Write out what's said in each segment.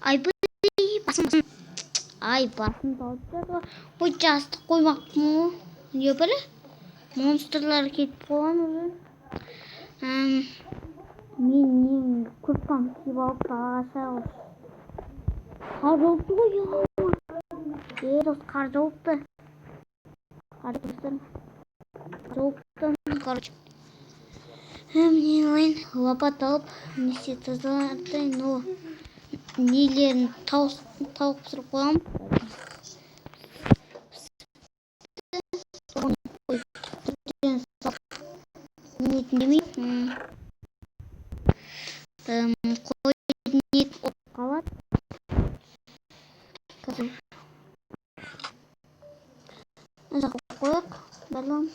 Ай, басым. Ай, басым тауып. Ой, жастық қоймақпын ғой. Не біле? Монстрлар кетіп қойған уже. Мен көп қамтып алып ағаша қар жауыпты ғой я. Дос қар жауыпты. Короче. Мне лайн лопат алып несе тазаларды, но нелерін тауып пісіріп қоямын. Қойдың ет op қалады. Қазір жақып қойық. Барлам.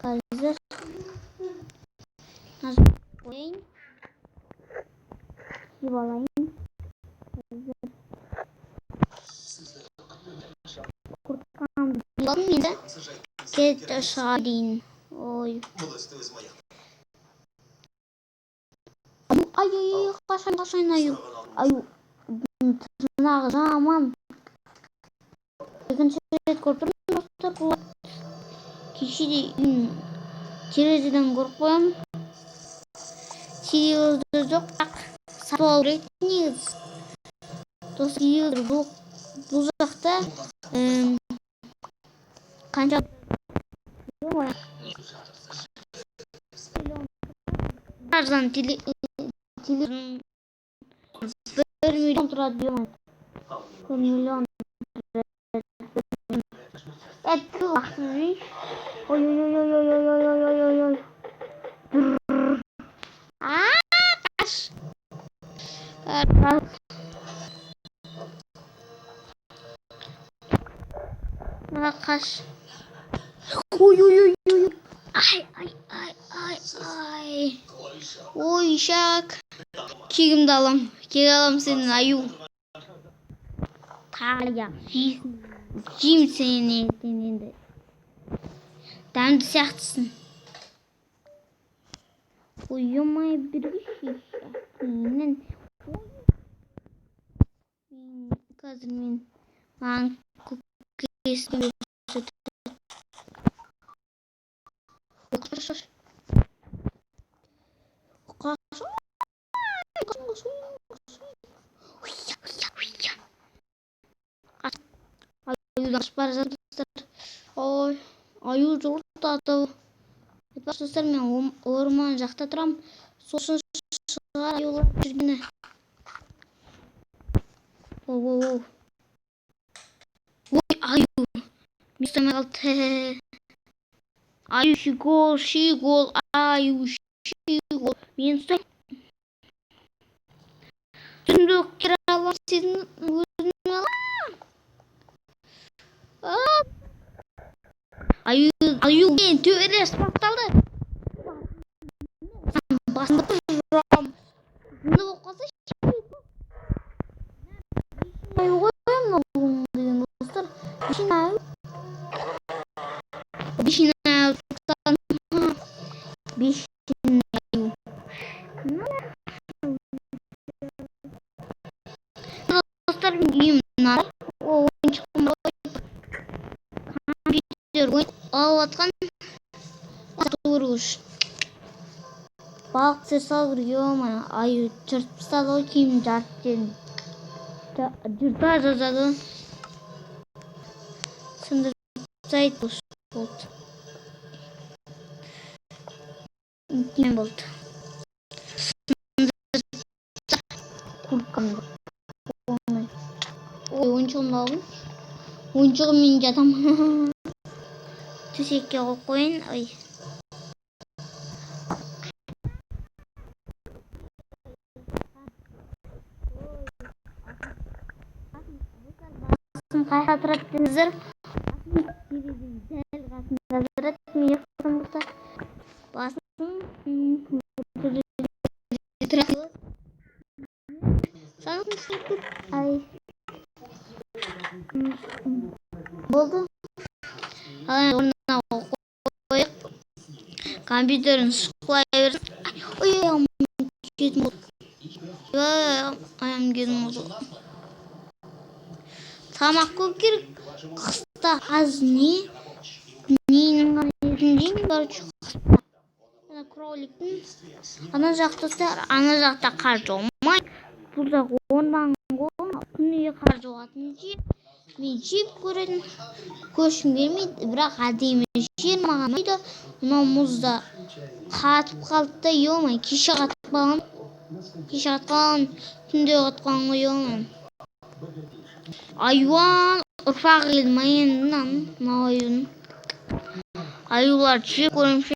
Қазір назар қойын. Кеп алайын. Құртқанды білдім енді. Кетті шығарайын. Ой. Ай, қашан аю. Аю. Тырнағы жаман. Екінші рет көріп тұрмын достар, болады. Кешеде терезеден көріп қоямын. Телевизор жоқ, сатып алу керек негізі. Достар, телевизор бұл жақта қанша арзан телевизор 1 миллион тұрады деймін. 1 миллион. Это лахты. Ой. Қаш. Мына қаш. Ой. Ай. Ой, шак. Кегімді алам. Кег алам сенің аю. Тағая. Жейм сені енді. Дәмді сияқтысың. Ойымай бірге шешекенін. Қазір мен маған көкесін өсіп. Аюдан шпар жатыр. Ой, аю жұртады. Достар, мен орман жақта тұрам. Сосын шығар аюлар жүргені. Ой, аю. Местаме қалды. Аю шигол. Аю шигол. Мен ұстай. Түнді кері алам сенің өзіңе алам. Аю мен төбелес бақталды. Басында жұрам. Бұны оқасы шейді. Аю қойым деген достар. Бешін аю. Бешін аю. Достар, мен үйім нар. Ойыншықым алып атқан көргіш. Балық сырсал көргеу аю жыртып стады ғой кейім жарып дедім. Жырта жазады. Сындырып сайт болды. Немен болды. Сындырып құртқанды. Ой, ойыншығымды алдым. Ойыншығым мен жатам. Төсекке қойып қойын. Ой. Басым қайда тұрады деңіздер. Дәл қасында тұрады. Мен ешқандай басым тұрады. Ай. Болды. Орнына қойып компьютерін шықлай берсін. Ой, Кетім болды. Аяғым кетім болды. Тамақ көп керек. Қыста аз ненің ғана жеймін, короче, қыста. Кроликтің ана жақта қар жаумай, burada орман күніге қар жауатын жер. Мен жеп көретін, көршім келмейді, бірақ әдемі жер маған ұнайды. Мынау мұзда қатып қалды да, ей-ой, кеше қатып қалған, түнде қатып қалған ғой, ей-ой. Айуан ұрпағы келді ма енді мынау аюдың. Аюлар жеп көрімше,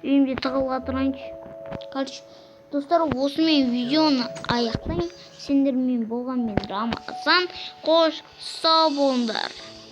үйімде тығылға тұрайыншы. Короче, достар, осымен видеоны аяқтайын. Сендермен болған мен Рамазан. Қош сау болыңдар.